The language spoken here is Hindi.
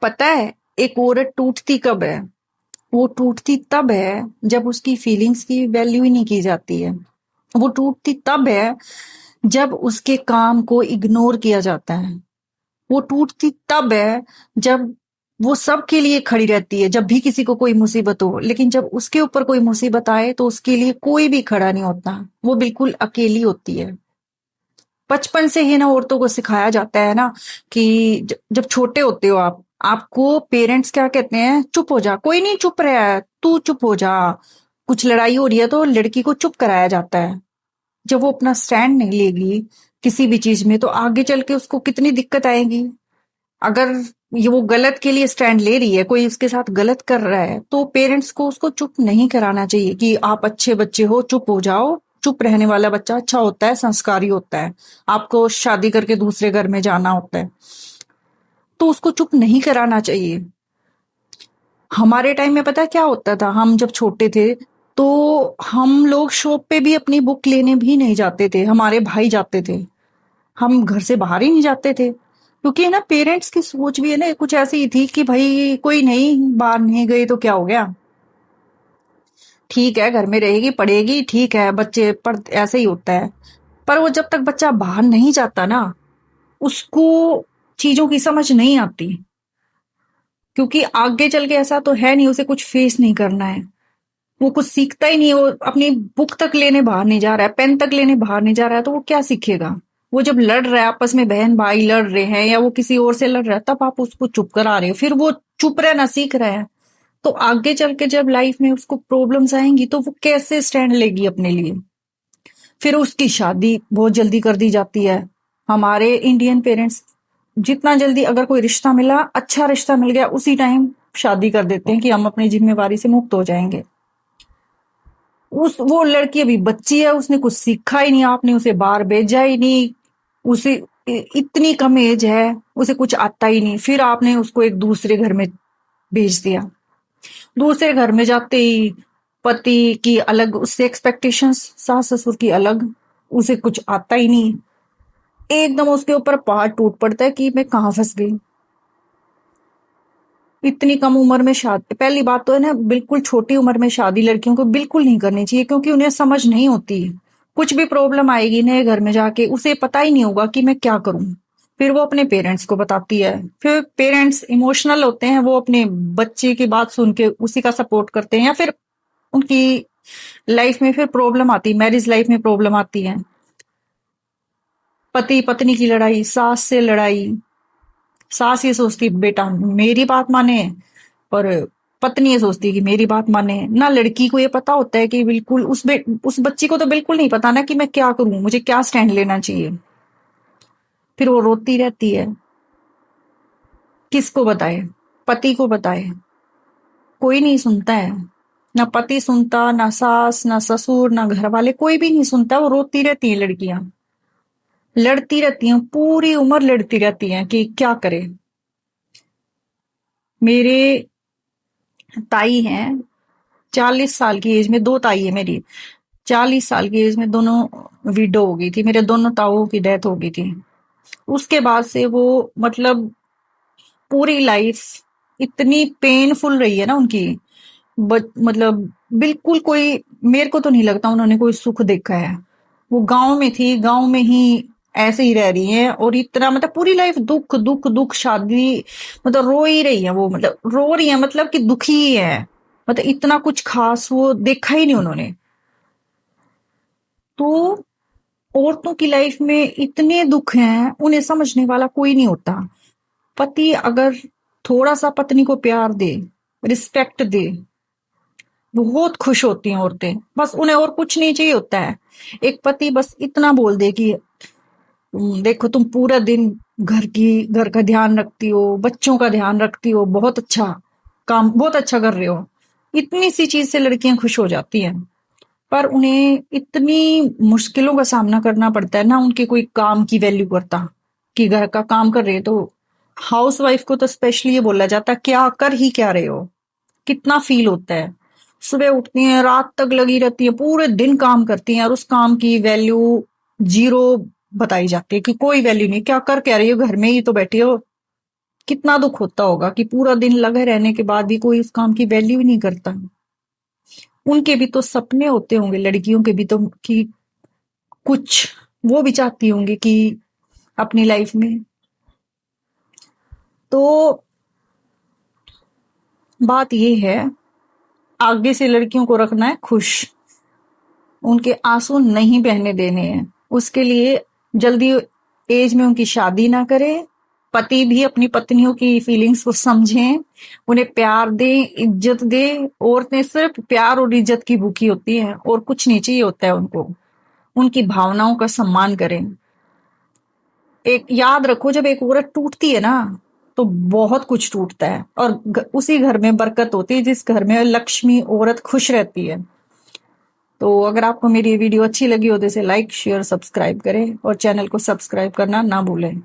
पता है, एक औरत टूटती कब है? वो टूटती तब है जब उसकी फीलिंग्स की वैल्यू ही नहीं की जाती है। वो टूटती तब है जब उसके काम को इग्नोर किया जाता है। वो टूटती तब है जब वो सबके लिए खड़ी रहती है, जब भी किसी को कोई मुसीबत हो। लेकिन जब उसके ऊपर कोई मुसीबत आए तो उसके लिए कोई भी खड़ा नहीं होता, वो बिल्कुल अकेली होती है। बचपन से ही ना औरतों को सिखाया जाता है ना कि जब छोटे होते हो आप, आपको पेरेंट्स क्या कहते हैं? चुप हो जा, कोई नहीं चुप रहा है, तू चुप हो जा। कुछ लड़ाई हो रही है तो लड़की को चुप कराया जाता है। जब वो अपना स्टैंड नहीं लेगी किसी भी चीज में तो आगे चल के उसको कितनी दिक्कत आएगी। अगर ये वो गलत के लिए स्टैंड ले रही है, कोई उसके साथ गलत कर रहा है, तो पेरेंट्स को उसको चुप नहीं कराना चाहिए कि आप अच्छे बच्चे हो, चुप हो जाओ। चुप रहने वाला बच्चा अच्छा होता है, संस्कारी होता है। आपको शादी करके दूसरे घर में जाना होता है तो उसको चुप नहीं कराना चाहिए। हमारे टाइम में पता है क्या होता था? हम जब छोटे थे तो हम लोग शॉप पे भी अपनी बुक लेने भी नहीं जाते थे, हमारे भाई जाते थे। हम घर से बाहर ही नहीं जाते थे क्योंकि है ना, पेरेंट्स की सोच भी है ना कुछ ऐसी ही थी कि भाई कोई नहीं, बाहर नहीं गई तो क्या हो गया, ठीक है घर में रहेगी पढ़ेगी, ठीक है बच्चे पढ़, ऐसे ही होता है। पर वो जब तक बच्चा बाहर नहीं जाता ना, उसको चीजों की समझ नहीं आती। क्योंकि आगे चल के ऐसा तो है नहीं, उसे कुछ फेस नहीं करना है, वो कुछ सीखता ही नहीं है। वो अपनी बुक तक लेने बाहर नहीं जा रहा है, पेन तक लेने बाहर नहीं जा रहा है, तो वो क्या सीखेगा? वो जब लड़ रहा है आपस में, बहन भाई लड़ रहे हैं या वो किसी और से लड़ रहा है, तब आप उसको चुप करा रहे हो, फिर वो चुप रहना सीख रहा है। तो आगे चल के जब लाइफ में उसको प्रॉब्लम्स आएंगी तो वो कैसे स्टैंड लेगी अपने लिए? फिर उसकी शादी बहुत जल्दी कर दी जाती है। हमारे इंडियन पेरेंट्स जितना जल्दी अगर कोई रिश्ता मिला, अच्छा रिश्ता मिल गया, उसी टाइम शादी कर देते हैं कि हम अपनी जिम्मेवारी से मुक्त हो जाएंगे। उस वो लड़की अभी बच्ची है, उसने कुछ सीखा ही नहीं, आपने उसे बाहर भेजा ही नहीं। उसे इतनी कम एज है, उसे कुछ आता ही नहीं, फिर आपने उसको एक दूसरे घर में भेज दिया। दूसरे घर में जाते ही पति की अलग उससे एक्सपेक्टेशंस, सास ससुर की अलग, उसे कुछ आता ही नहीं। एकदम उसके ऊपर पहाड़ टूट पड़ता है कि मैं कहाँ फंस गई। इतनी कम उम्र में शादी, पहली बात तो है ना, बिल्कुल छोटी उम्र में शादी लड़कियों को बिल्कुल नहीं करनी चाहिए क्योंकि उन्हें समझ नहीं होती। कुछ भी प्रॉब्लम आएगी नए घर में जाके, उसे पता ही नहीं होगा कि मैं क्या करूं। फिर वो अपने पेरेंट्स को बताती है, फिर पेरेंट्स इमोशनल होते हैं, वो अपने बच्चे की बात सुन के उसी का सपोर्ट करते हैं, या फिर उनकी लाइफ में फिर प्रॉब्लम आती है, मैरिज लाइफ में प्रॉब्लम आती है। पति पत्नी की लड़ाई, सास से लड़ाई। सास ये सोचती बेटा मेरी बात माने, और पत्नी ये सोचती है कि मेरी बात माने ना। लड़की को ये पता होता है कि बिल्कुल उस बच्ची को तो बिल्कुल नहीं पता ना कि मैं क्या करूं, मुझे क्या स्टैंड लेना चाहिए। फिर वो रोती रहती है। किसको बताए? पति को बताए? कोई नहीं सुनता है। ना पति सुनता, ना सास, ना ससुर, ना घर वाले, कोई भी नहीं सुनता। वो रोती रहती है लड़कियां, लड़ती रहती हैं, पूरी उम्र लड़ती रहती हैं कि क्या करे। मेरे ताई हैं, 40 साल की एज में, दो ताई है मेरी। 40 साल की एज में दोनों विडो हो गई थी, मेरे दोनों ताऊओं की डेथ हो गई थी। उसके बाद से वो, मतलब पूरी लाइफ इतनी पेनफुल रही है ना उनकी। मतलब बिल्कुल कोई, मेरे को तो नहीं लगता उन्होंने कोई सुख देखा है। वो गांव में थी, गांव में ही ऐसे ही रह रही हैं, और इतना मतलब पूरी लाइफ दुख दुख दुख, शादी, मतलब रो ही रही है वो, मतलब रो रही है, मतलब कि दुखी ही है। मतलब इतना कुछ खास वो देखा ही नहीं उन्होंने। तो औरतों की लाइफ में इतने दुख हैं, उन्हें समझने वाला कोई नहीं होता। पति अगर थोड़ा सा पत्नी को प्यार दे, रिस्पेक्ट दे, बहुत खुश होती हैं औरतें। बस उन्हें और कुछ नहीं चाहिए होता है। एक पति बस इतना बोल दे कि देखो तुम पूरा दिन घर का ध्यान रखती हो, बच्चों का ध्यान रखती हो, बहुत अच्छा काम, बहुत अच्छा कर रहे हो। इतनी सी चीज से लड़कियां खुश हो जाती हैं। पर उन्हें इतनी मुश्किलों का सामना करना पड़ता है ना, उनके कोई काम की वैल्यू करता कि घर का काम कर रहे हैं तो। हाउस वाइफ को तो स्पेशली ये बोला जाता है क्या कर ही क्या रहे हो। कितना फील होता है। सुबह उठती हैं, रात तक लगी रहती हैं, पूरे दिन काम करती हैं, और उस काम की वैल्यू जीरो बताई जाती है कि कोई वैल्यू नहीं, क्या कर, कह रही हो, घर में ही तो बैठी हो। कितना दुख होता होगा कि पूरा दिन लगे रहने के बाद भी कोई उस काम की वैल्यू ही नहीं करता। उनके भी तो सपने होते होंगे, लड़कियों के भी तो, कि कुछ वो भी चाहती होंगी कि अपनी लाइफ में। तो बात ये है, आगे से लड़कियों को रखना है खुश, उनके आंसू नहीं बहने देने हैं। उसके लिए जल्दी एज में उनकी शादी ना करें। पति भी अपनी पत्नियों की फीलिंग्स को समझें, उन्हें प्यार दें, इज्जत दें। औरतें सिर्फ प्यार और इज्जत की भूखी होती हैं और कुछ नहीं चाहिए होता है उनको। उनकी भावनाओं का सम्मान करें। एक याद रखो, जब एक औरत टूटती है ना तो बहुत कुछ टूटता है, और उसी घर में बरकत होती है जिस घर में लक्ष्मी औरत खुश रहती है। तो अगर आपको मेरी वीडियो अच्छी लगी हो तो इसे लाइक शेयर सब्सक्राइब करें और चैनल को सब्सक्राइब करना ना भूलें।